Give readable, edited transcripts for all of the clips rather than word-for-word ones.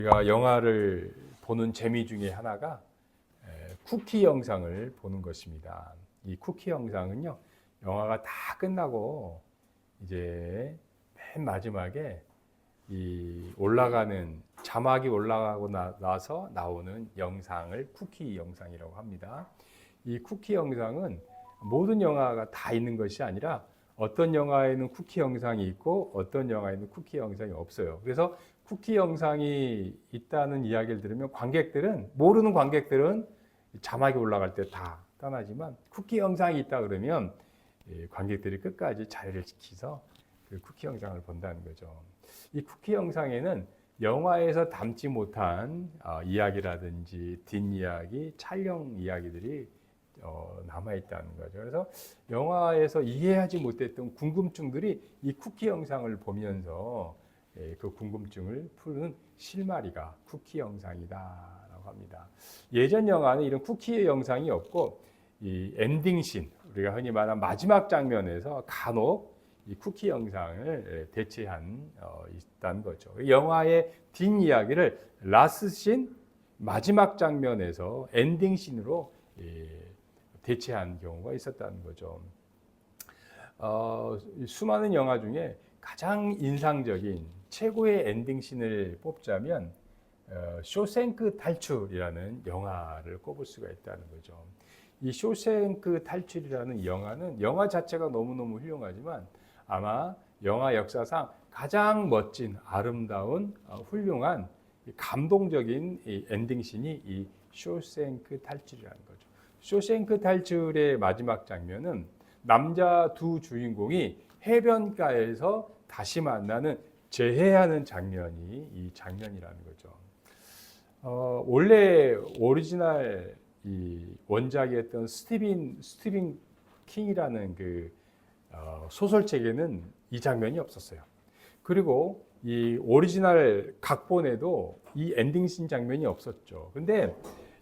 우리가 영화를 보는 재미 중에 하나가 쿠키 영상을 보는 것입니다. 이 쿠키 영상은요, 영화가 다 끝나고 이제 맨 마지막에 이 올라가는 자막이 올라가고 나서 나오는 영상을 쿠키 영상이라고 합니다. 이 쿠키 영상은 모든 영화가 다 있는 것이 아니라 어떤 영화에는 쿠키 영상이 있고 어떤 영화에는 쿠키 영상이 없어요. 그래서 쿠키 영상이 있다는 이야기를 들으면 모르는 관객들은 자막이 올라갈 때 다 떠나지만 쿠키 영상이 있다 그러면 관객들이 끝까지 자리를 지켜서 그 쿠키 영상을 본다는 거죠. 이 쿠키 영상에는 영화에서 담지 못한 이야기라든지 뒷이야기, 촬영 이야기들이 남아있다는 거죠. 그래서 영화에서 이해하지 못했던 궁금증들이 이 쿠키 영상을 보면서 그 궁금증을 푸는 실마리가 쿠키 영상이다라고 합니다. 예전 영화는 이런 쿠키 영상이 없고 이 엔딩씬, 우리가 흔히 말하는 마지막 장면에서 간혹 이 쿠키 영상을 대체한 있다는 거죠. 영화의 뒷이야기를 라스트씬, 마지막 장면에서 엔딩씬으로 대체한 경우가 있었다는 거죠. 수많은 영화 중에 가장 인상적인 최고의 엔딩씬을 뽑자면 쇼생크 탈출이라는 영화를 꼽을 수가 있다는 거죠. 이 쇼생크 탈출이라는 영화는 영화 자체가 너무너무 훌륭하지만 아마 영화 역사상 가장 멋진, 아름다운, 훌륭한 감동적인 이 엔딩씬이 이 쇼생크 탈출이라는 거죠. 쇼생크 탈출의 마지막 장면은 남자 두 주인공이 해변가에서 다시 만나는 재회하는 장면이 이 장면이라는 거죠. 원래 오리지널 이 원작이었던 스티븐 킹이라는 그 소설책에는 이 장면이 없었어요. 그리고 이 오리지널 각본에도 이 엔딩씬 장면이 없었죠. 근데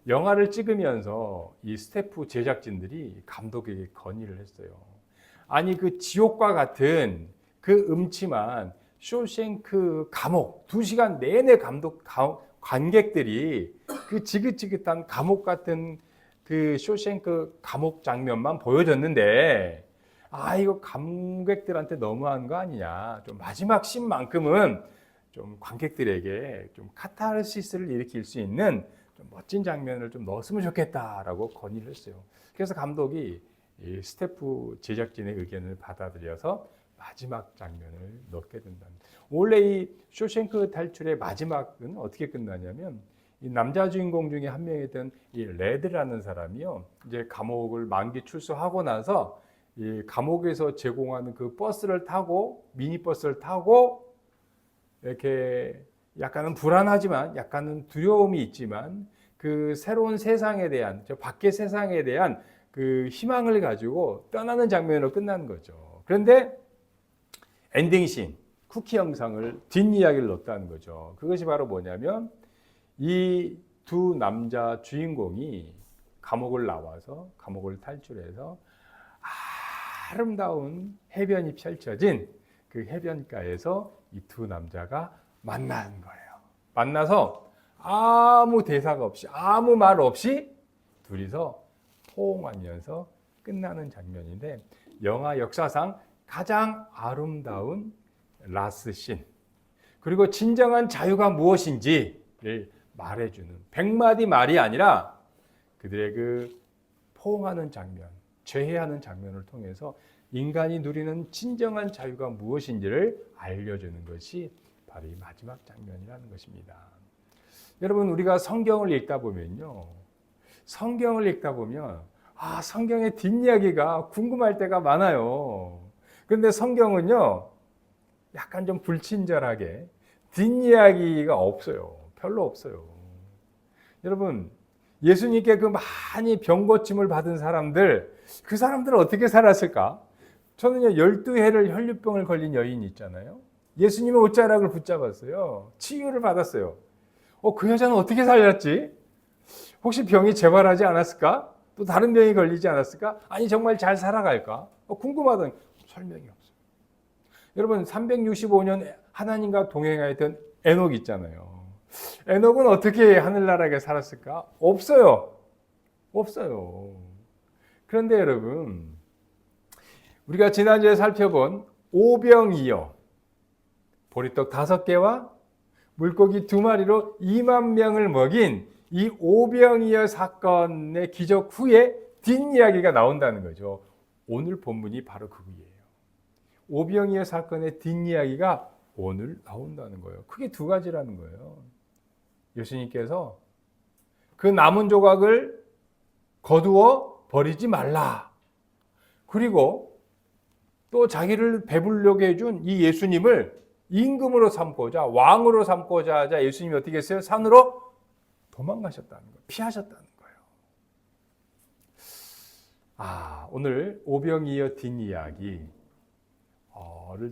영화를 찍으면서 이 스태프 제작진들이 감독에게 건의를 했어요. 아니 그 지옥과 같은 그 음침한 쇼생크 감옥 2시간 내내 관객들이 그 지긋지긋한 감옥 같은 그 쇼생크 감옥 장면만 보여줬는데 이거 관객들한테 너무한 거 아니냐. 좀 마지막 씬만큼은 좀 관객들에게 좀 카타르시스를 일으킬 수 있는 좀 멋진 장면을 좀 넣었으면 좋겠다라고 건의를 했어요. 그래서 감독이 이 스태프 제작진의 의견을 받아들여서 마지막 장면을 넣게 된다. 원래 이 쇼생크 탈출의 마지막은 어떻게 끝나냐면 이 남자 주인공 중에 한 명이던 이 레드라는 사람이요, 이제 감옥을 만기 출소하고 나서 이 감옥에서 제공하는 그 버스를 타고 미니버스를 타고 이렇게 약간은 불안하지만 약간은 두려움이 있지만 그 새로운 세상에 대한 저 밖의 세상에 대한 그 희망을 가지고 떠나는 장면으로 끝나는 거죠. 그런데 엔딩씬, 쿠키 영상을 뒷이야기를 넣었다는 거죠. 그것이 바로 뭐냐면 이 두 남자 주인공이 감옥을 나와서 감옥을 탈출해서 아름다운 해변이 펼쳐진 그 해변가에서 이 두 남자가 만나는 거예요. 만나서 아무 대사가 없이 아무 말 없이 둘이서 포옹하면서 끝나는 장면인데 영화 역사상 가장 아름다운 라스트씬, 그리고 진정한 자유가 무엇인지를 말해주는 100마디 말이 아니라 그들의 그 포옹하는 장면, 재회하는 장면을 통해서 인간이 누리는 진정한 자유가 무엇인지를 알려주는 것이 바로 이 마지막 장면이라는 것입니다. 여러분, 우리가 성경을 읽다 보면요, 성경의 뒷이야기가 궁금할 때가 많아요. 그런데 성경은요, 약간 좀 불친절하게 뒷이야기가 없어요. 별로 없어요. 여러분, 예수님께 그 많이 병 고침을 받은 사람들, 그 사람들은 어떻게 살았을까? 저는요, 12해를 혈류병을 걸린 여인이 있잖아요. 예수님의 옷자락을 붙잡았어요. 치유를 받았어요. 그 여자는 어떻게 살렸지? 혹시 병이 재발하지 않았을까? 또 다른 병이 걸리지 않았을까? 아니, 정말 잘 살아갈까? 궁금하던 설명이 없어요. 여러분, 365년 하나님과 동행하였던 에녹 있잖아요. 에녹은 어떻게 하늘나라에 살았을까? 없어요. 없어요. 그런데 여러분, 우리가 지난주에 살펴본 오병이어, 보리떡 5개와 물고기 2마리로 2만 명을 먹인 이 오병이어 사건의 기적 후에 뒷이야기가 나온다는 거죠. 오늘 본문이 바로 그거예요. 오병이어 사건의 뒷이야기가 오늘 나온다는 거예요. 크게 2가지라는 거예요. 예수님께서 그 남은 조각을 거두어 버리지 말라. 그리고 또 자기를 배부르게 해준 이 예수님을 임금으로 삼고자, 왕으로 삼고자 하자 예수님이 어떻게 했어요? 산으로 도망가셨다는 거예요. 피하셨다는 거예요. 오늘 오병이어 뒷이야기를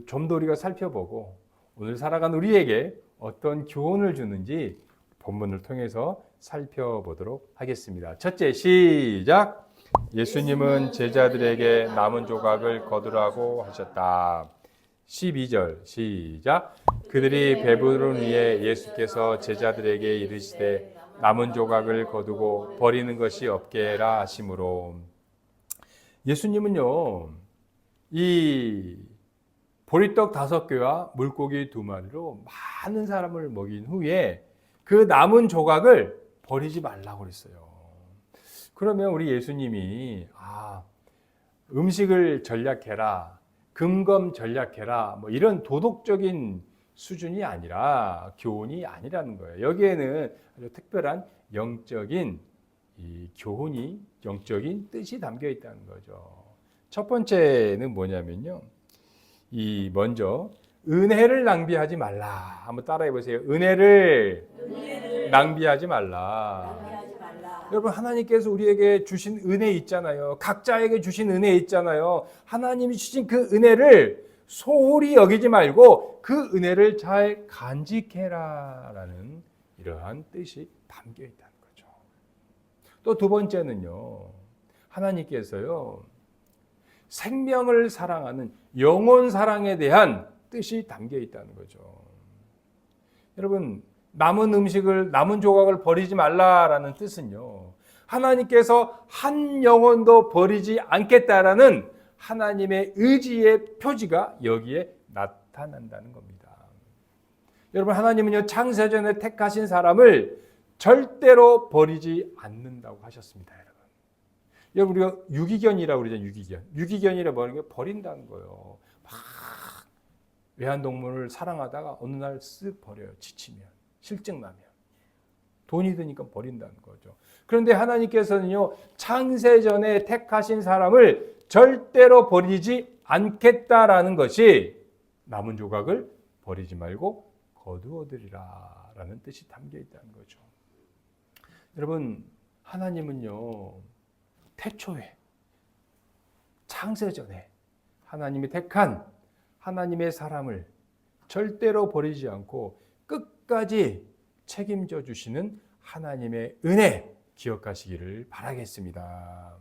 좀 더 우리가 살펴보고 오늘 살아간 우리에게 어떤 교훈을 주는지 본문을 통해서 살펴보도록 하겠습니다. 첫째, 시작! 예수님은 제자들에게 남은 조각을 거두라고 하셨다. 12절 시작. 그들이 배부른 후에 예수께서 제자들에게 이르시되 남은 조각을 거두고 버리는 것이 없게라 하심으로, 예수님은요 이 보리떡 5개와 물고기 2마리로 많은 사람을 먹인 후에 그 남은 조각을 버리지 말라고 그랬어요. 그러면 우리 예수님이 음식을 전략해라, 금검 전략해라, 뭐 이런 도덕적인 수준이 아니라, 교훈이 아니라는 거예요. 여기에는 아주 특별한 영적인 이 교훈이, 영적인 뜻이 담겨 있다는 거죠. 첫 번째는 뭐냐면요, 먼저 은혜를 낭비하지 말라. 한번 따라해 보세요. 은혜를 낭비하지 말라. 여러분, 하나님께서 우리에게 주신 은혜 있잖아요. 각자에게 주신 은혜 있잖아요. 하나님이 주신 그 은혜를 소홀히 여기지 말고 그 은혜를 잘 간직해라 라는 이러한 뜻이 담겨 있다는 거죠. 또 2번째는요, 하나님께서요 생명을 사랑하는 영혼 사랑에 대한 뜻이 담겨 있다는 거죠. 여러분, 남은 음식을, 남은 조각을 버리지 말라라는 뜻은요, 하나님께서 한 영혼도 버리지 않겠다라는 하나님의 의지의 표지가 여기에 나타난다는 겁니다. 여러분, 하나님은요 창세전에 택하신 사람을 절대로 버리지 않는다고 하셨습니다. 여러분, 우리가 유기견이라고 그러잖아요. 유기견이라고 하는 게 버린다는 거예요. 막 애완동물을 사랑하다가 어느 날 쓱 버려요. 지치면, 실증나면. 돈이 드니까 버린다는 거죠. 그런데 하나님께서는요, 창세전에 택하신 사람을 절대로 버리지 않겠다라는 것이 남은 조각을 버리지 말고 거두어들이라 라는 뜻이 담겨 있다는 거죠. 여러분, 하나님은요, 태초에, 창세전에 하나님이 택한 하나님의 사람을 절대로 버리지 않고 끝까지 책임져 주시는 하나님의 은혜 기억하시기를 바라겠습니다.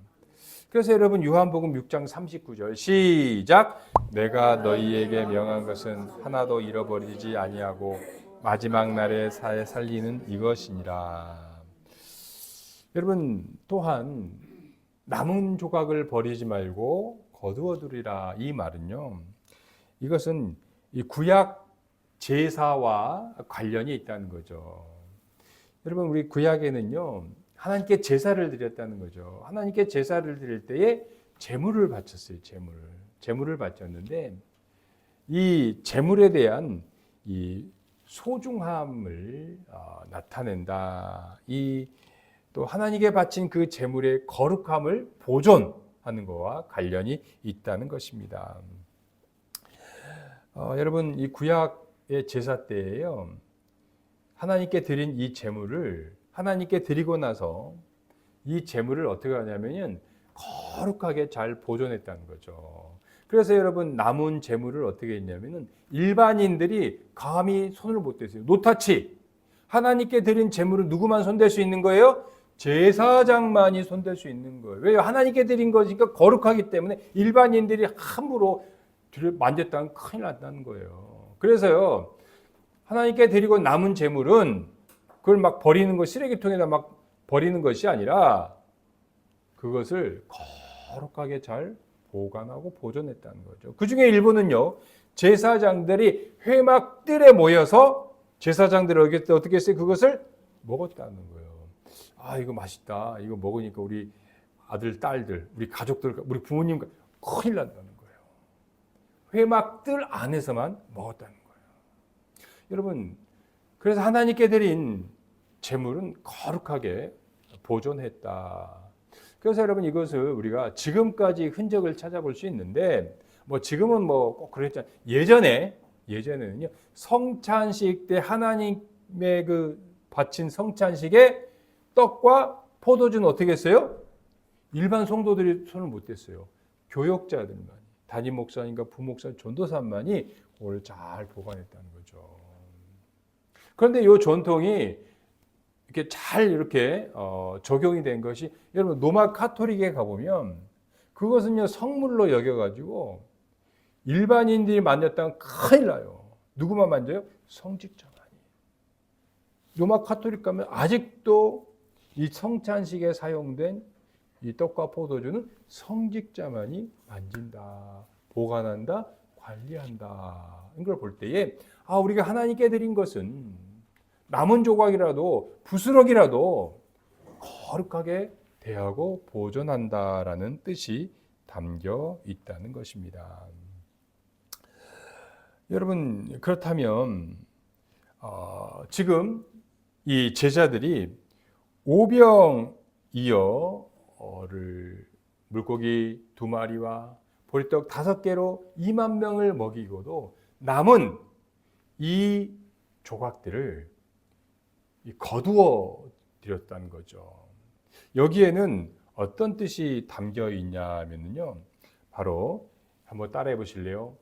그래서 여러분, 요한복음 6장 39절 시작. 내가 너희에게 명한 것은 하나도 잃어버리지 아니하고 마지막 날에 살리는 이것이니라. 여러분, 또한 남은 조각을 버리지 말고 거두어두리라, 이 말은요, 이것은 이 구약 제사와 관련이 있다는 거죠. 여러분, 우리 구약에는요 하나님께 제사를 드렸다는 거죠. 하나님께 제사를 드릴 때에 제물을 바쳤어요. 제물을 바쳤는데 이 제물에 대한 이 소중함을 나타낸다. 또 하나님께 바친 그 제물의 거룩함을 보존하는 것과 관련이 있다는 것입니다. 여러분, 이 구약의 제사 때에요, 하나님께 드린 이 제물을 하나님께 드리고 나서 이 제물을 어떻게 하냐면은 거룩하게 잘 보존했다는 거죠. 그래서 여러분, 남은 제물을 어떻게 했냐면은 일반인들이 감히 손을 못 댔어요. 노타치. 하나님께 드린 제물을 누구만 손댈 수 있는 거예요? 제사장만이 손댈 수 있는 거예요. 왜요? 하나님께 드린 거니까 거룩하기 때문에 일반인들이 함부로 만졌다면 큰일 난다는 거예요. 그래서요, 하나님께 드리고 남은 제물은 그걸 막 버리는 거, 쓰레기통에다 막 버리는 것이 아니라 그것을 거룩하게 잘 보관하고 보존했다는 거죠. 그 중에 일부는요, 제사장들이 회막들에 모여서 제사장들이 어떻게 했어요? 그것을 먹었다는 거예요. 아, 이거 맛있다. 이거 먹으니까 우리 아들, 딸들, 우리 가족들, 우리 부모님 큰일 난다는 거예요. 회막들 안에서만 먹었다는 거예요. 여러분, 그래서 하나님께 드린 제물은 거룩하게 보존했다. 그래서 여러분, 이것을 우리가 지금까지 흔적을 찾아볼 수 있는데, 뭐 지금은 뭐 꼭 그랬잖아요. 예전에는요, 성찬식 때 하나님의 그 바친 성찬식에 떡과 포도주는 어떻게 했어요? 일반 성도들이 손을 못 댔어요. 교역자들만, 담임 목사님과 부목사, 전도사만이 그걸 잘 보관했다는 거죠. 그런데 이 전통이 이렇게 잘 이렇게 적용이 된 것이, 여러분 로마 카톨릭에 가보면 그것은요 성물로 여겨가지고 일반인들이 만졌다면 큰일 나요. 누구만 만져요? 성직자만이. 로마 카톨릭 가면 아직도 이 성찬식에 사용된 이 떡과 포도주는 성직자만이 만진다, 보관한다, 관리한다. 이걸 볼 때에 우리가 하나님께 드린 것은 남은 조각이라도 부스럭이라도 거룩하게 대하고 보존한다라는 뜻이 담겨 있다는 것입니다. 여러분, 그렇다면 지금 이 제자들이 오병이어를 물고기 2마리와 보리떡 5개로 2만 명을 먹이고도 남은 이 조각들을 거두어 드렸다는 거죠. 여기에는 어떤 뜻이 담겨 있냐면요, 바로 한번 따라해 보실래요?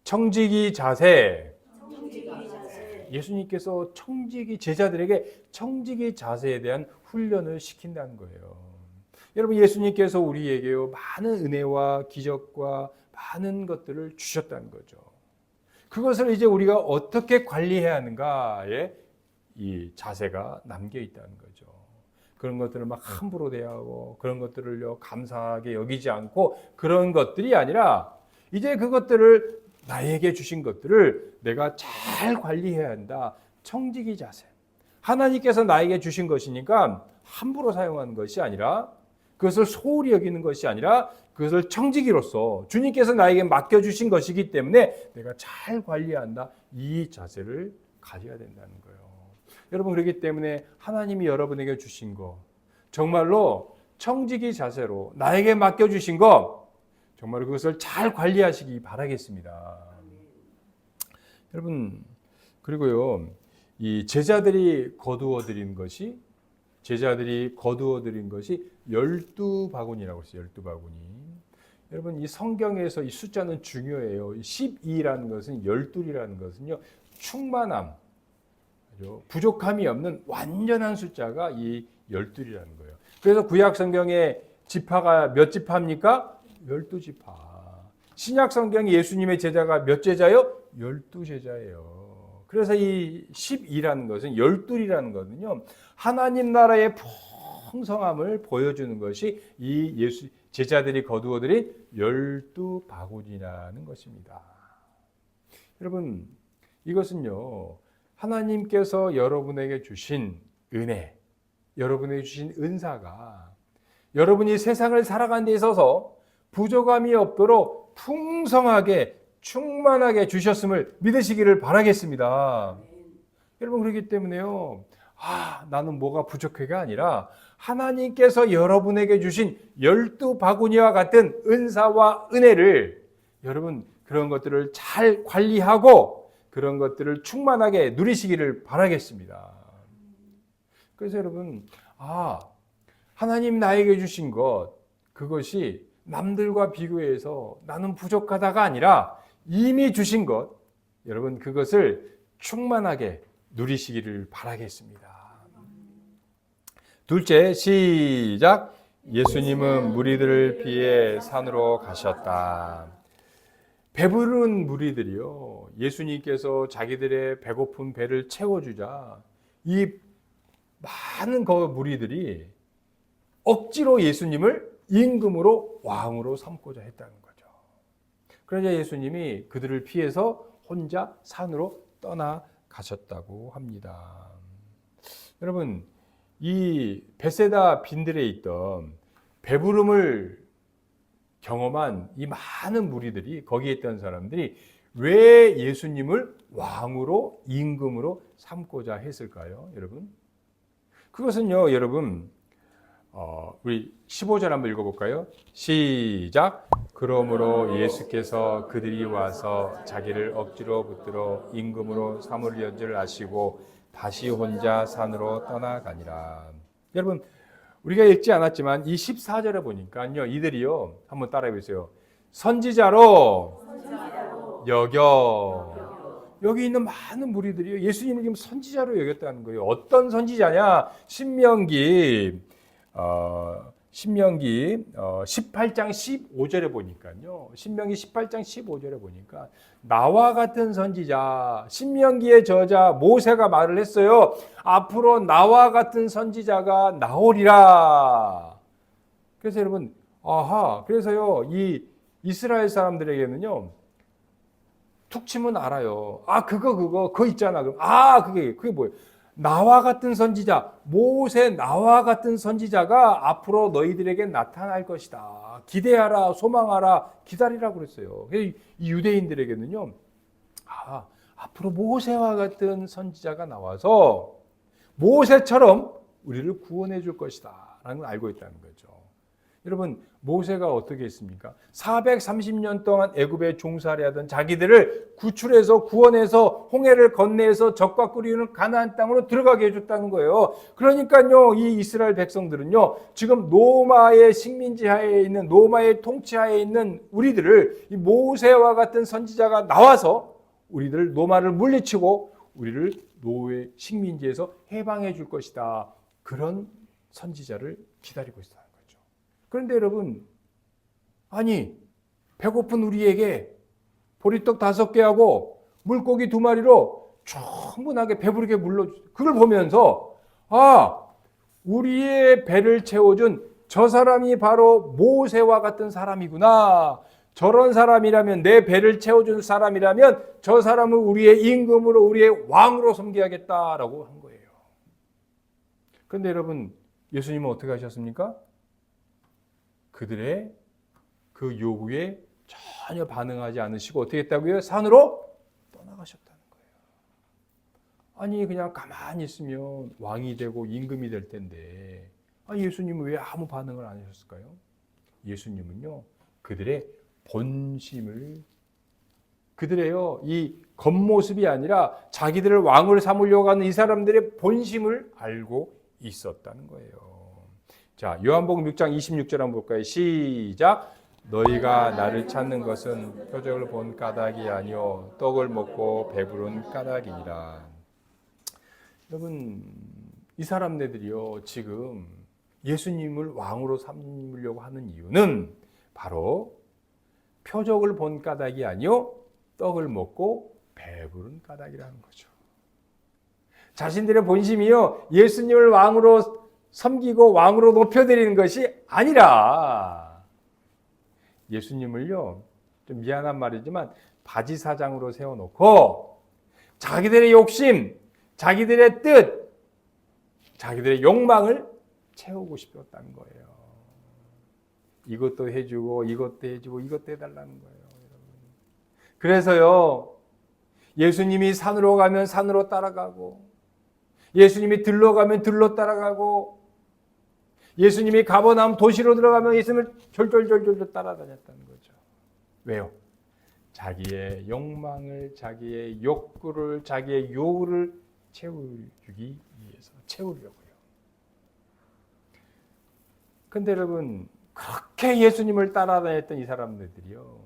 청지기 자세. 예수님께서 제자들에게 청지기 자세에 대한 훈련을 시킨다는 거예요. 여러분, 예수님께서 우리에게요 많은 은혜와 기적과 많은 것들을 주셨다는 거죠. 그것을 이제 우리가 어떻게 관리해야 하는가에 이 자세가 남겨 있다는 거죠. 그런 것들을 막 함부로 대하고 그런 것들을요 감사하게 여기지 않고 그런 것들이 아니라 이제 그것들을 나에게 주신 것들을 내가 잘 관리해야 한다. 청지기 자세. 하나님께서 나에게 주신 것이니까 함부로 사용하는 것이 아니라, 그것을 소홀히 여기는 것이 아니라 그것을 청지기로서 주님께서 나에게 맡겨주신 것이기 때문에 내가 잘 관리한다. 이 자세를 가져야 된다는 거예요. 여러분, 그렇기 때문에 하나님이 여러분에게 주신 것, 정말로 청지기 자세로 나에게 맡겨주신 것, 정말 그것을 잘 관리하시기 바라겠습니다. 여러분, 그리고요, 이 제자들이 거두어 드린 것이 12바구니라고 했어요. 12바구니. 여러분, 이 성경에서 이 숫자는 중요해요. 12라는 것은 12이라는 것은요, 충만함, 부족함이 없는 완전한 숫자가 이 12이라는 거예요. 그래서 구약 성경에 지파가 몇 지파입니까? 12지파. 신약 성경에 예수님의 제자가 몇 제자요? 12제자예요. 그래서 이 12라는 것은 12이라는 것은요, 하나님 나라의 풍성함을 보여주는 것이 이 제자들이 거두어들인 12바구니라는 것입니다. 여러분, 이것은요, 하나님께서 여러분에게 주신 은혜, 여러분에게 주신 은사가 여러분이 세상을 살아가는 데 있어서 부족함이 없도록 풍성하게 충만하게 주셨음을 믿으시기를 바라겠습니다. 여러분, 그렇기 때문에요, 나는 뭐가 부족해가 아니라 하나님께서 여러분에게 주신 12바구니와 같은 은사와 은혜를, 여러분 그런 것들을 잘 관리하고 그런 것들을 충만하게 누리시기를 바라겠습니다. 그래서 여러분, 하나님 나에게 주신 것, 그것이 남들과 비교해서 나는 부족하다가 아니라 이미 주신 것, 여러분 그것을 충만하게 누리시기를 바라겠습니다. 둘째, 시작. 예수님은 무리들을 피해 산으로 가셨다. 배부른 무리들이요, 예수님께서 자기들의 배고픈 배를 채워주자 이 많은 그 무리들이 억지로 예수님을 임금으로 왕으로 삼고자 했다는 거죠. 그러자 예수님이 그들을 피해서 혼자 산으로 떠나가셨다고 합니다. 여러분, 이 벳세다 빈들에 있던 배부름을 경험한 이 많은 무리들이, 거기에 있던 사람들이 왜 예수님을 왕으로, 임금으로 삼고자 했을까요, 여러분? 그것은요, 여러분, 우리 15절 한번 읽어볼까요? 시작. 그러므로 예수께서 그들이 와서 자기를 억지로 붙들어 임금으로 삼으려 줄 아시고 다시 혼자 산으로 떠나가니라. 여러분, 우리가 읽지 않았지만 이 14절에 보니까요, 이들이요, 한번 따라해 보세요. 선지자로 여겨. 여기 있는 많은 무리들이요, 예수님을 지금 선지자로 여겼다는 거예요. 어떤 선지자냐? 신명기 18장 15절에 보니까요. 신명기 18장 15절에 보니까 나와 같은 선지자, 신명기의 저자 모세가 말을 했어요. 앞으로 나와 같은 선지자가 나오리라. 그래서 여러분, 그래서요, 이 이스라엘 사람들에게는요, 툭 치면 알아요. 그거 있잖아. 그게 뭐예요? 나와 같은 선지자, 모세 나와 같은 선지자가 앞으로 너희들에게 나타날 것이다. 기대하라, 소망하라, 기다리라 그랬어요. 이 유대인들에게는요, 앞으로 모세와 같은 선지자가 나와서 모세처럼 우리를 구원해 줄 것이다 라는 걸 알고 있다는 거죠. 여러분, 모세가 어떻게 했습니까? 430년 동안 애굽에 종살이 하던 자기들을 구출해서 구원해서 홍해를 건너서 적과 끓이는 가나안 땅으로 들어가게 해줬다는 거예요. 그러니까요, 이 이스라엘 백성들은요, 지금 노마의 식민지 하에 있는, 노마의 통치 하에 있는 우리들을 이 모세와 같은 선지자가 나와서 우리들 노마를 물리치고 우리를 노의 식민지에서 해방해 줄 것이다. 그런 선지자를 기다리고 있어요. 그런데 여러분, 배고픈 우리에게 보리떡 5개하고 물고기 2마리로 충분하게 배부르게 그걸 보면서, 우리의 배를 채워준 저 사람이 바로 모세와 같은 사람이구나. 저런 사람이라면, 내 배를 채워준 사람이라면 저 사람을 우리의 임금으로, 우리의 왕으로 섬겨야겠다라고 한 거예요. 그런데 여러분, 예수님은 어떻게 하셨습니까? 그들의 그 요구에 전혀 반응하지 않으시고 어떻게 했다고요? 산으로 떠나가셨다는 거예요. 그냥 가만히 있으면 왕이 되고 임금이 될 텐데, 예수님은 왜 아무 반응을 안 하셨을까요? 예수님은요, 그들의 본심을, 그들의요, 이 겉모습이 아니라 자기들을 왕을 삼으려고 하는 이 사람들의 본심을 알고 있었다는 거예요. 자, 요한복음 6장 26절 한번 볼까요? 시작. 너희가 나를 찾는 것은 표적을 본 까닭이 아니요 떡을 먹고 배부른 까닭이니라. 여러분, 이 사람들이요, 지금 예수님을 왕으로 삼으려고 하는 이유는 바로 표적을 본 까닭이 아니요 떡을 먹고 배부른 까닭이라는 거죠. 자신들의 본심이요, 예수님을 왕으로 섬기고 왕으로 높여드리는 것이 아니라 예수님을요, 좀 미안한 말이지만 바지사장으로 세워놓고 자기들의 욕심, 자기들의 뜻, 자기들의 욕망을 채우고 싶었다는 거예요. 이것도 해주고 이것도 해주고 이것도 해달라는 거예요. 그래서요, 예수님이 산으로 가면 산으로 따라가고, 예수님이 들로 가면 들로 따라가고, 예수님이 가버나움 도시로 들어가면 예수님을 졸졸졸졸 따라다녔다는 거죠. 왜요? 자기의 욕망을, 자기의 욕구를, 자기의 요구를 채우기 위해서, 채우려고요. 근데 여러분, 그렇게 예수님을 따라다녔던 이 사람들이요,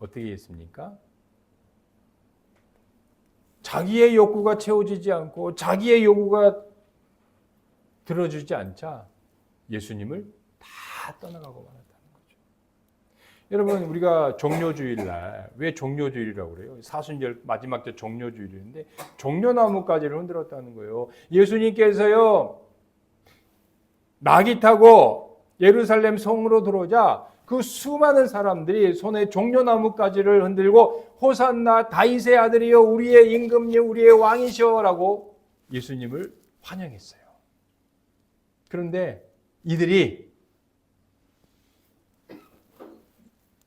어떻게 했습니까? 자기의 욕구가 채워지지 않고 자기의 요구가 들어주지 않자 예수님을 다 떠나가고 말았다는 거죠. 여러분 우리가 종려주일날 왜 종려주일이라고 그래요? 사순절 마지막 때 종려주일인데 종려나무까지를 흔들었다는 거예요. 예수님께서요 낙이 타고 예루살렘 성으로 들어오자 그 수많은 사람들이 손에 종려나무까지를 흔들고 호산나 다윗의 아들이여 우리의 임금님 우리의 왕이시여라고 예수님을 환영했어요. 그런데 이들이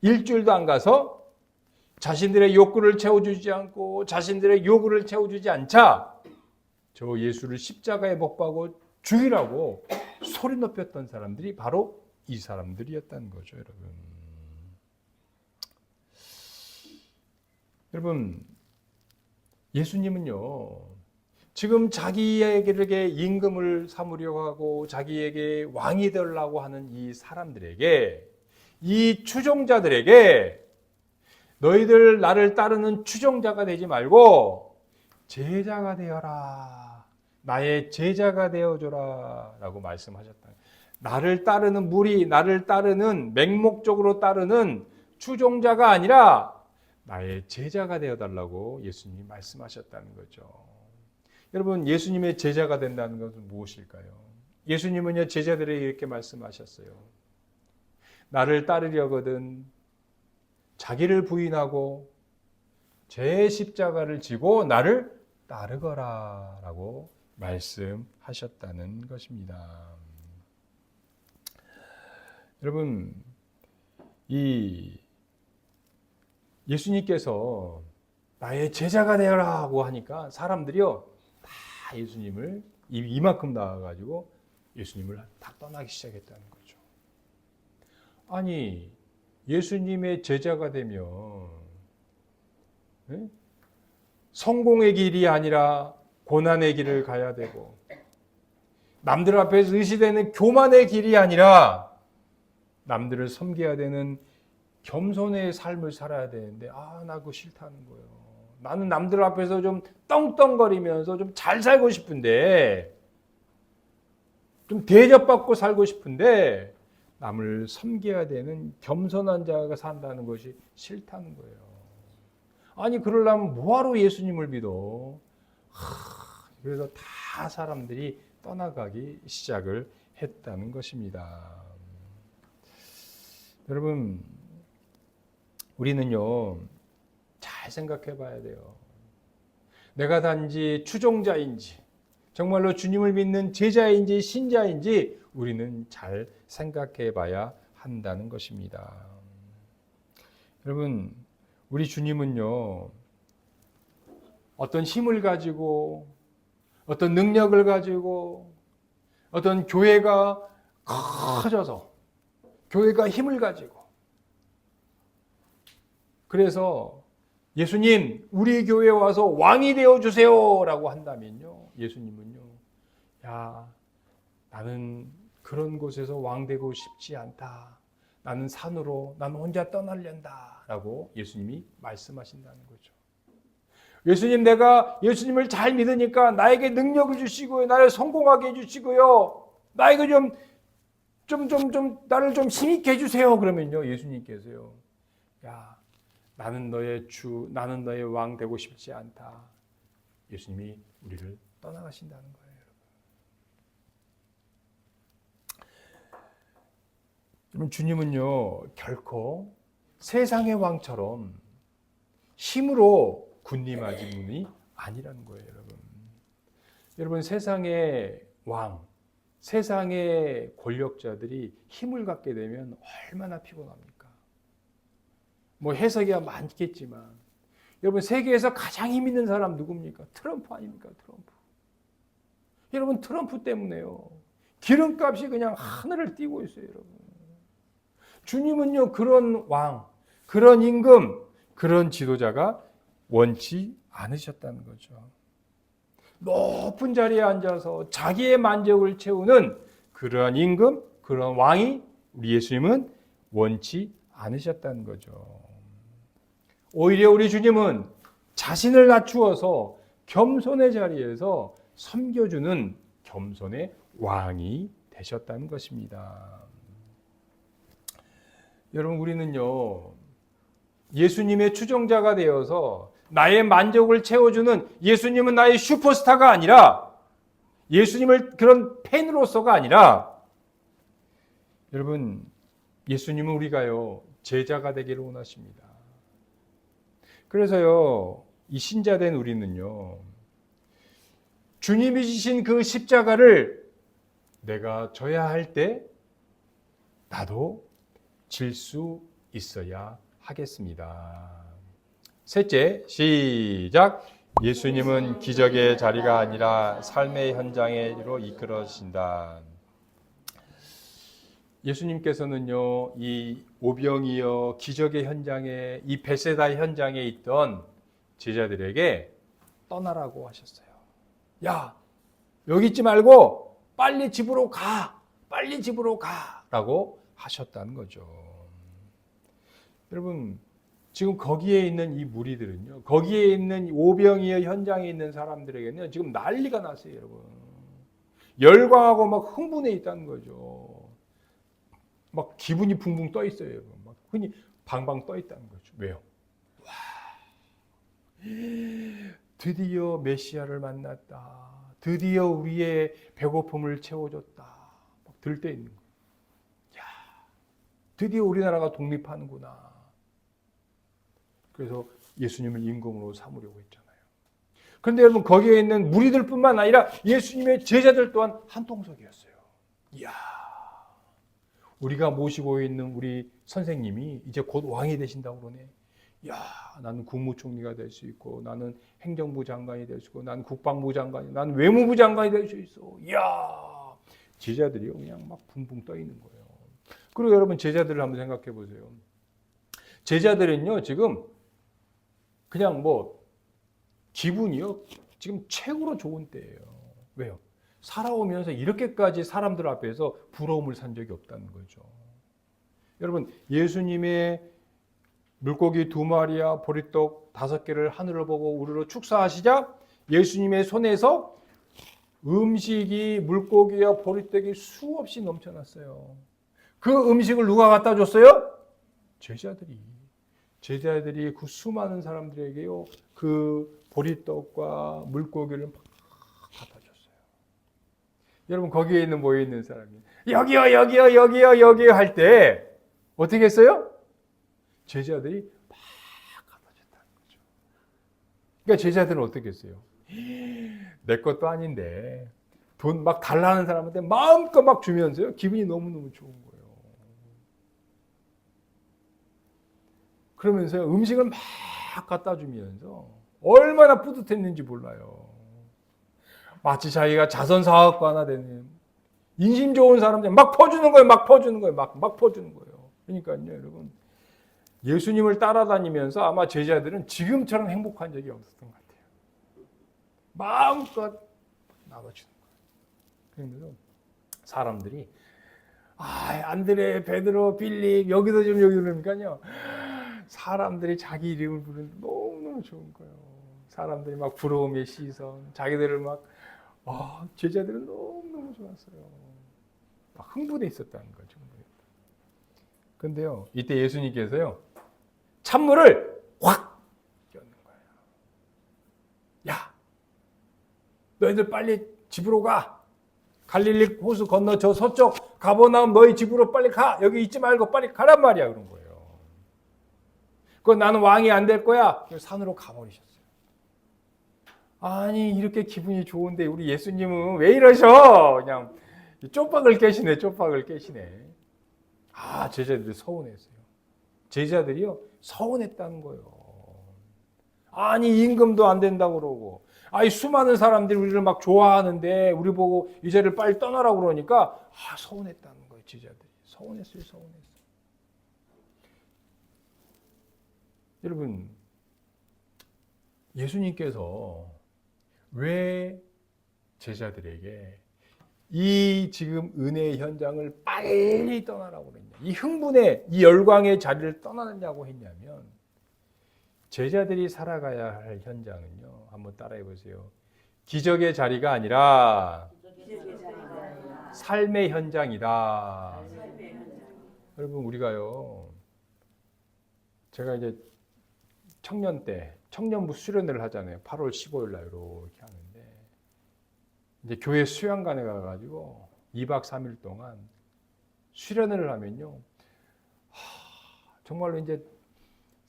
일주일도 안 가서 자신들의 욕구를 채워주지 않고 자신들의 요구를 채워주지 않자 저 예수를 십자가에 못 박고 죽이라고 소리 높였던 사람들이 바로 이 사람들이었다는 거죠, 여러분. 여러분, 예수님은요, 지금 자기에게 임금을 삼으려고 하고 자기에게 왕이 되려고 하는 이 사람들에게 이 추종자들에게 너희들 나를 따르는 추종자가 되지 말고 제자가 되어라. 나의 제자가 되어줘라. 라고 말씀하셨다. 나를 따르는 무리, 나를 따르는 맹목적으로 따르는 추종자가 아니라 나의 제자가 되어달라고 예수님이 말씀하셨다는 거죠. 여러분, 예수님의 제자가 된다는 것은 무엇일까요? 예수님은요, 제자들에게 이렇게 말씀하셨어요. 나를 따르려거든 자기를 부인하고 제 십자가를 지고 나를 따르거라 라고 말씀하셨다는 것입니다. 여러분, 이 예수님께서 나의 제자가 되어라고 하니까 사람들이요 다 예수님을 이만큼 나와가지고 예수님을 다 떠나기 시작했다는 거죠. 아니, 예수님의 제자가 되면 성공의 길이 아니라 고난의 길을 가야 되고 남들 앞에서 의시되는 교만의 길이 아니라 남들을 섬겨야 되는 겸손의 삶을 살아야 되는데 나 그거 싫다는 거예요. 나는 남들 앞에서 좀 떵떵거리면서 좀 잘 살고 싶은데 좀 대접받고 살고 싶은데 남을 섬겨야 되는 겸손한 자가 산다는 것이 싫다는 거예요. 아니 그러려면 뭐하러 예수님을 믿어? 그래서 다 사람들이 떠나가기 시작을 했다는 것입니다. 여러분, 우리는요 잘 생각해 봐야 돼요. 내가 단지 추종자인지 정말로 주님을 믿는 제자인지 신자인지 우리는 잘 생각해 봐야 한다는 것입니다. 여러분, 우리 주님은요, 어떤 힘을 가지고, 어떤 능력을 가지고, 어떤 교회가 커져서, 교회가 힘을 가지고, 그래서 예수님, 우리 교회에 와서 왕이 되어주세요 라고 한다면요, 예수님은요, 야, 나는 그런 곳에서 왕 되고 싶지 않다. 나는 산으로, 나는 혼자 떠나려다. 라고 예수님이 말씀하신다는 거죠. 예수님, 내가 예수님을 잘 믿으니까 나에게 능력을 주시고요. 나를 성공하게 해주시고요. 나에게 나를 좀 힘있게 해주세요. 그러면요, 예수님께서요. 야, 나는 너의 주, 나는 너의 왕 되고 싶지 않다. 예수님이 우리를 떠나가신다는 거예요. 여러분, 주님은요 결코 세상의 왕처럼 힘으로 군림하신 분이 아니라는 거예요. 여러분 세상의 왕, 세상의 권력자들이 힘을 갖게 되면 얼마나 피곤합니까? 뭐 해석이야 많겠지만 여러분 세계에서 가장 힘 있는 사람 누굽니까? 트럼프 아닙니까? 트럼프. 여러분 트럼프 때문에요 기름값이 그냥 하늘을 띄고 있어요. 여러분 주님은요 그런 왕, 그런 임금, 그런 지도자가 원치 않으셨다는 거죠. 높은 자리에 앉아서 자기의 만족을 채우는 그러한 임금, 그런 왕이 우리 예수님은 원치 않으셨다는 거죠. 오히려 우리 주님은 자신을 낮추어서 겸손의 자리에서 섬겨주는 겸손의 왕이 되셨다는 것입니다. 여러분, 우리는요, 예수님의 추종자가 되어서 나의 만족을 채워주는, 예수님은 나의 슈퍼스타가 아니라, 예수님을 그런 팬으로서가 아니라, 여러분, 예수님은 우리가요, 제자가 되기를 원하십니다. 그래서요, 이 신자된 우리는요, 주님이 지신 그 십자가를 내가 져야 할 때 나도 질 수 있어야 하겠습니다. 셋째, 시작. 예수님은 기적의 자리가 아니라 삶의 현장으로 이끌어주신다. 예수님께서는요, 이 오병이어 기적의 현장에, 이 베세다 현장에 있던 제자들에게 떠나라고 하셨어요. 야, 여기 있지 말고 빨리 집으로 가, 빨리 집으로 가 라고 하셨다는 거죠. 여러분, 지금 거기에 있는 이 무리들은요, 거기에 있는 오병이어 현장에 있는 사람들에게는 지금 난리가 났어요, 여러분. 열광하고 막 흥분해 있다는 거죠. 막 기분이 붕붕 떠 있어요, 여러분. 막 흔히 방방 떠 있다는 거죠. 왜요? 와, 드디어 메시아를 만났다. 드디어 우리의 배고픔을 채워줬다. 막 들떠 있는 거예요. 야, 드디어 우리나라가 독립하는구나. 그래서 예수님을 임금으로 삼으려고 했잖아요. 그런데 여러분, 거기에 있는 무리들뿐만 아니라 예수님의 제자들 또한 한통속이었어요. 이야, 우리가 모시고 있는 우리 선생님이 이제 곧 왕이 되신다고 그러네. 야, 나는 국무총리가 될 수 있고, 나는 행정부 장관이 될 수 있고, 나는 국방부 장관이, 나는 외무부 장관이 될 수 있어. 이야, 제자들이 그냥 막 붕붕 떠 있는 거예요. 그리고 여러분, 제자들을 한번 생각해 보세요. 제자들은요, 지금 그냥 뭐 기분이요, 지금 최고로 좋은 때예요. 왜요? 살아오면서 이렇게까지 사람들 앞에서 부러움을 산 적이 없다는 거죠. 여러분, 예수님의 물고기 2마리와 보리떡 5개를 하늘을 보고 우르르 축사하시자 예수님의 손에서 음식이, 물고기와 보리떡이 수없이 넘쳐났어요. 그 음식을 누가 갖다 줬어요? 제자들이 그 수많은 사람들에게요, 그 보리떡과 물고기를 막 갖다 줬어요. 여러분, 거기에 있는 모여 있는 사람이 여기요 할 때 어떻게 했어요? 제자들이 막 갖다 줬다는 거죠. 그러니까 제자들은 어떻게 했어요? 내 것도 아닌데 돈 막 달라는 사람한테 마음껏 막 주면서요, 기분이 너무너무 좋은 거예요. 그러면서 음식을 막 갖다 주면서 얼마나 뿌듯했는지 몰라요. 마치 자기가 자선사업가 하나 되는 인심 좋은 사람들 막 퍼주는 거예요. 막 퍼주는 거예요. 그러니까요, 여러분, 예수님을 따라다니면서 아마 제자들은 지금처럼 행복한 적이 없었던 것 같아요. 마음껏 나눠주는 거예요. 그러면서 사람들이 안드레, 베드로, 빌립 여기도 좀 여기 그러니까요, 사람들이 자기 이름을 부르는 너무너무 좋은 거예요. 사람들이 막 부러움의 시선, 자기들을 막 제자들은 너무너무 좋았어요. 막 흥분해 있었다는 거죠. 그런데요, 이때 예수님께서요, 찬물을 확 껴는 거예요. 야, 너희들 빨리 집으로 가. 갈릴리 호수 건너 저 서쪽 가버나움 너희 집으로 빨리 가. 여기 있지 말고 빨리 가란 말이야. 그런 거예요. 그건 나는 왕이 안 될 거야. 산으로 가버리셨어요. 아니, 이렇게 기분이 좋은데 우리 예수님은 왜 이러셔? 그냥 쪽박을 깨시네. 제자들이 서운했어요. 제자들이요, 서운했다는 거예요. 아니, 임금도 안 된다고 그러고, 수많은 사람들이 우리를 막 좋아하는데 우리 보고 이 자리를 빨리 떠나라고 그러니까 서운했다는 거예요. 제자들이 서운했어요. 여러분, 예수님께서 왜 제자들에게 이 지금 은혜의 현장을 빨리 떠나라고 그랬냐, 이 흥분의, 이 열광의 자리를 떠나느냐고 했냐면, 제자들이 살아가야 할 현장은요, 한번 따라해 보세요. 기적의 자리가 아니라 삶의 현장이다. 여러분, 우리가요, 제가 이제 청년 때 청년부 수련회를 하잖아요. 8월 15일 날 이렇게 하는데 이제 교회 수양관에 가가지고 2박 3일 동안 수련회를 하면요. 정말로 이제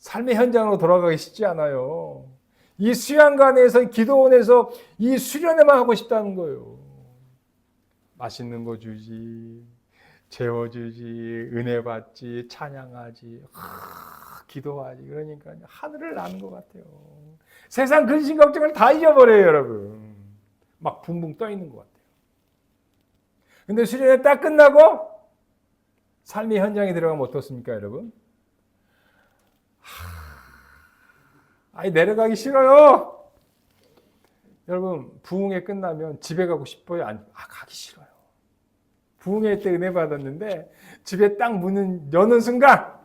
삶의 현장으로 돌아가기 쉽지 않아요. 이 수양관에서 기도원에서 이 수련회만 하고 싶다는 거예요. 맛있는 거 주지, 재워주지, 은혜 받지, 찬양하지, 기도하지. 그러니까 하늘을 나는 것 같아요. 세상 근심 걱정을 다 잊어버려요, 여러분. 막 붕붕 떠 있는 것 같아요. 근데 수련회 딱 끝나고 삶의 현장에 들어가면 어떻습니까, 여러분? 아니, 내려가기 싫어요. 여러분, 부흥회 끝나면 집에 가고 싶어요? 가기 싫어요. 부흥회 때 은혜 받았는데 집에 딱 문을 여는 순간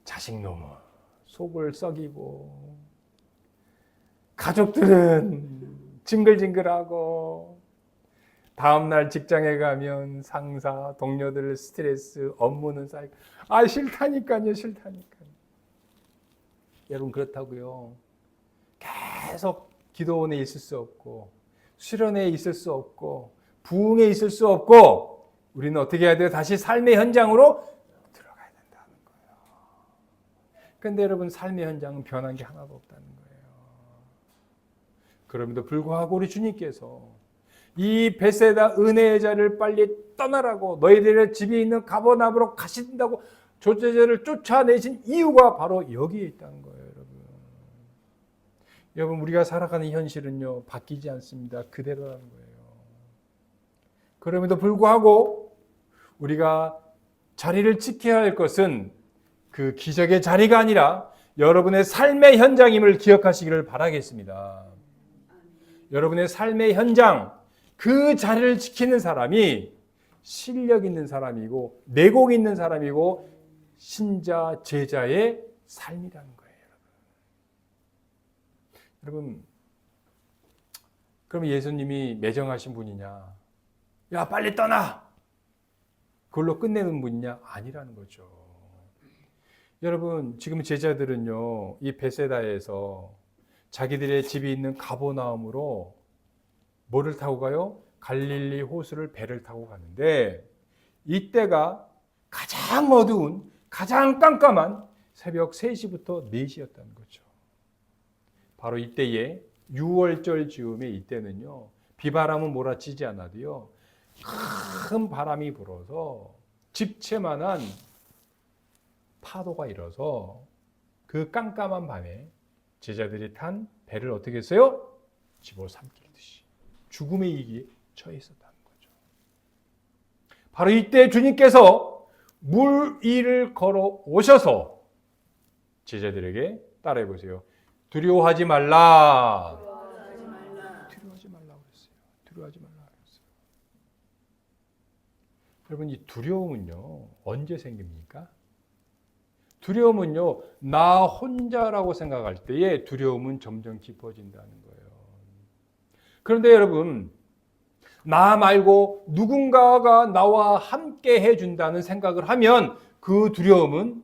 자식 놈은 속을 썩이고 가족들은 징글징글하고 다음날 직장에 가면 상사, 동료들 스트레스, 업무는 쌓이고 싫다니까요. 여러분 그렇다고요. 계속 기도원에 있을 수 없고 수련회에 있을 수 없고 부흥에 있을 수 없고 우리는 어떻게 해야 돼요? 다시 삶의 현장으로 들어가야 된다는 거예요. 그런데 여러분 삶의 현장은 변한 게 하나도 없다는 거예요. 그럼에도 불구하고 우리 주님께서 이 베세다 은혜의 자리를 빨리 떠나라고 너희들의 집에 있는 가버나움으로 가신다고 조제자를 쫓아내신 이유가 바로 여기에 있다는 거예요. 여러분 우리가 살아가는 현실은요 바뀌지 않습니다. 그대로라는 거예요. 그럼에도 불구하고 우리가 자리를 지켜야 할 것은 그 기적의 자리가 아니라 여러분의 삶의 현장임을 기억하시기를 바라겠습니다. 여러분의 삶의 현장, 그 자리를 지키는 사람이 실력 있는 사람이고 내공 있는 사람이고 신자, 제자의 삶이라는 거예요. 여러분, 그럼 예수님이 매정하신 분이냐? 야, 빨리 떠나! 그걸로 끝내는 분이냐? 아니라는 거죠. 여러분, 지금 제자들은요, 이 베세다에서 자기들의 집이 있는 가버나움으로 뭐를 타고 가요? 갈릴리 호수를 배를 타고 가는데 이때가 가장 어두운, 가장 깜깜한 새벽 3시부터 4시였다는 거죠. 바로 이때에 6월절 즈음에 이때는요. 비바람은 몰아치지 않아도요. 큰 바람이 불어서 집채만한 파도가 일어서 그 깜깜한 밤에 제자들이 탄 배를 어떻게 했어요? 집어삼키듯이 죽음의 위기에 처해 있었다는 거죠. 바로 이때 주님께서 물 위를 걸어 오셔서 제자들에게 따라해 보세요. 두려워하지 말라. 두려워하지 말라 그랬어요. 두려워하지 말라 그랬어요. 여러분 이 두려움은요 언제 생깁니까? 두려움은요 나 혼자라고 생각할 때에 두려움은 점점 깊어진다는 거예요. 그런데 여러분 나 말고 누군가가 나와 함께 해준다는 생각을 하면 그 두려움은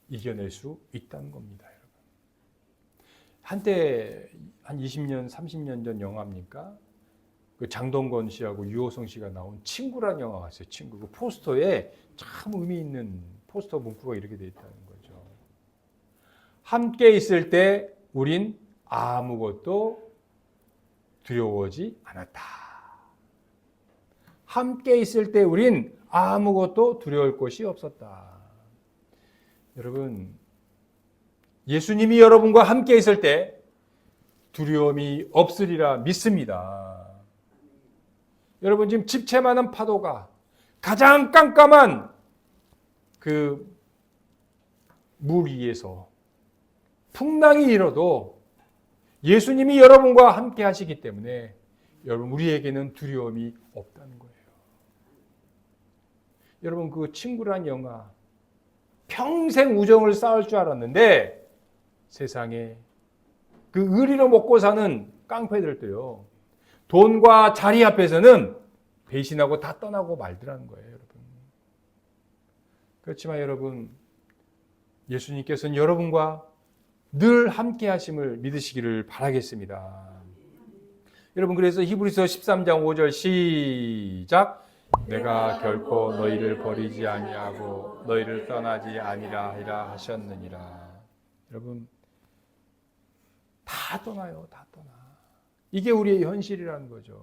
이겨낼 수 있다는 겁니다. 여러분. 한때 한 20년, 30년 전 영화입니까? 그 장동건 씨하고 유호성 씨가 나온 친구라는 영화가 있어요. 친구. 그 포스터에 참 의미 있는 포스터 문구가 이렇게 되어 있다는 거죠. 함께 있을 때 우린 아무것도 두려워하지 않았다. 함께 있을 때 우린 아무것도 두려울 것이 없었다. 여러분, 예수님이 여러분과 함께 있을 때 두려움이 없으리라 믿습니다. 여러분 지금 집채만한 파도가 가장 깜깜한 그 물 위에서 풍랑이 일어도 예수님이 여러분과 함께 하시기 때문에 여러분 우리에게는 두려움이 없다는 거예요. 여러분 그 친구란 영화 평생 우정을 쌓을 줄 알았는데 세상에 그 의리로 먹고 사는 깡패들도요. 돈과 자리 앞에서는 배신하고 다 떠나고 말더라는 거예요, 여러분. 그렇지만 여러분 예수님께서는 여러분과 늘 함께 하심을 믿으시기를 바라겠습니다. 여러분, 그래서 히브리서 13장 5절 시작. 내가 결코 너희를 버리지 아니하고 너희를 떠나지 아니라 하리라 하셨느니라. 여러분, 다 떠나요. 다 떠나. 이게 우리의 현실이라는 거죠.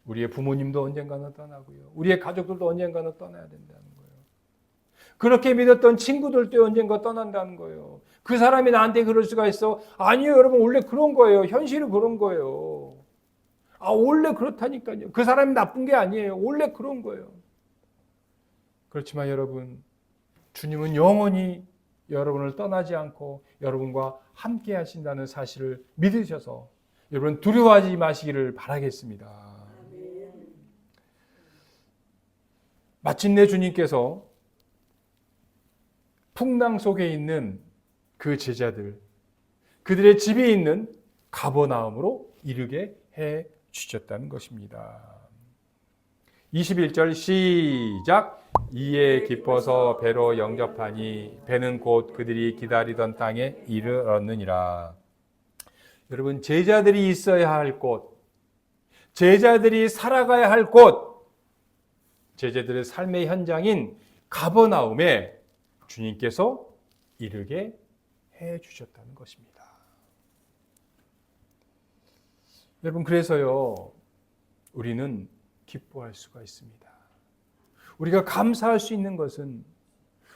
우리의 부모님도 언젠가는 떠나고요. 우리의 가족들도 언젠가는 떠나야 된다는 거예요. 그렇게 믿었던 친구들도 언젠가 떠난다는 거예요. 그 사람이 나한테 그럴 수가 있어? 아니요, 여러분, 원래 그런 거예요. 현실은 그런 거예요. 원래 그렇다니까요. 그 사람이 나쁜 게 아니에요. 원래 그런 거예요. 그렇지만 여러분, 주님은 영원히 여러분을 떠나지 않고 여러분과 함께 하신다는 사실을 믿으셔서 여러분 두려워하지 마시기를 바라겠습니다. 마침내 주님께서 풍랑 속에 있는 그 제자들, 그들의 집이 있는 가버나움으로 이르게 해 주셨다는 것입니다. 21절 시작. 이에 기뻐서 배로 영접하니 배는 곧 그들이 기다리던 땅에 이르렀느니라. 여러분, 제자들이 있어야 할 곳, 제자들이 살아가야 할 곳, 제자들의 삶의 현장인 가버나움에 주님께서 이르게 해 주셨다는 것입니다. 여러분, 그래서요, 우리는 기뻐할 수가 있습니다. 우리가 감사할 수 있는 것은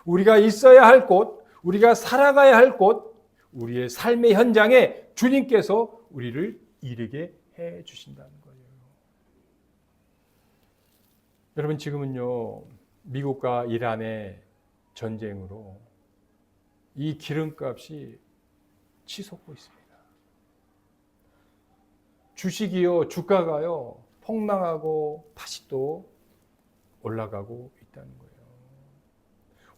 우리가 있어야 할 곳, 우리가 살아가야 할 곳, 우리의 삶의 현장에 주님께서 우리를 이르게 해 주신다는 거예요. 여러분, 지금은요, 미국과 이란의 전쟁으로 이 기름값이 치솟고 있습니다. 주식이요, 주가가요, 폭락하고 다시 또 올라가고 있다는 거예요.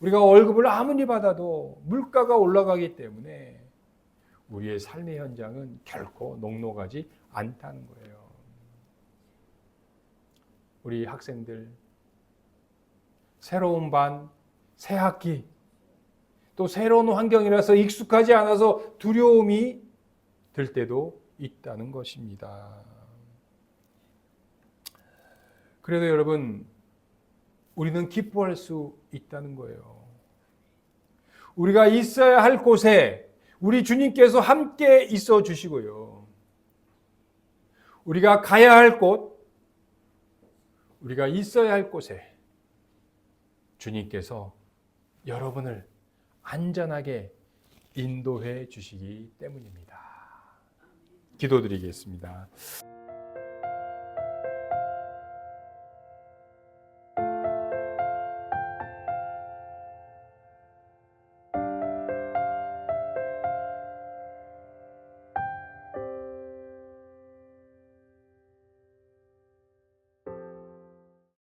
우리가 월급을 아무리 받아도 물가가 올라가기 때문에 우리의 삶의 현장은 결코 녹록하지 않다는 거예요. 우리 학생들, 새로운 반, 새 학기, 또 새로운 환경이라서 익숙하지 않아서 두려움이 들 때도 있다는 것입니다. 그래도 여러분, 우리는 기뻐할 수 있다는 거예요. 우리가 있어야 할 곳에 우리 주님께서 함께 있어 주시고요. 우리가 가야 할 곳, 우리가 있어야 할 곳에 주님께서 여러분을 안전하게 인도해 주시기 때문입니다. 기도드리겠습니다.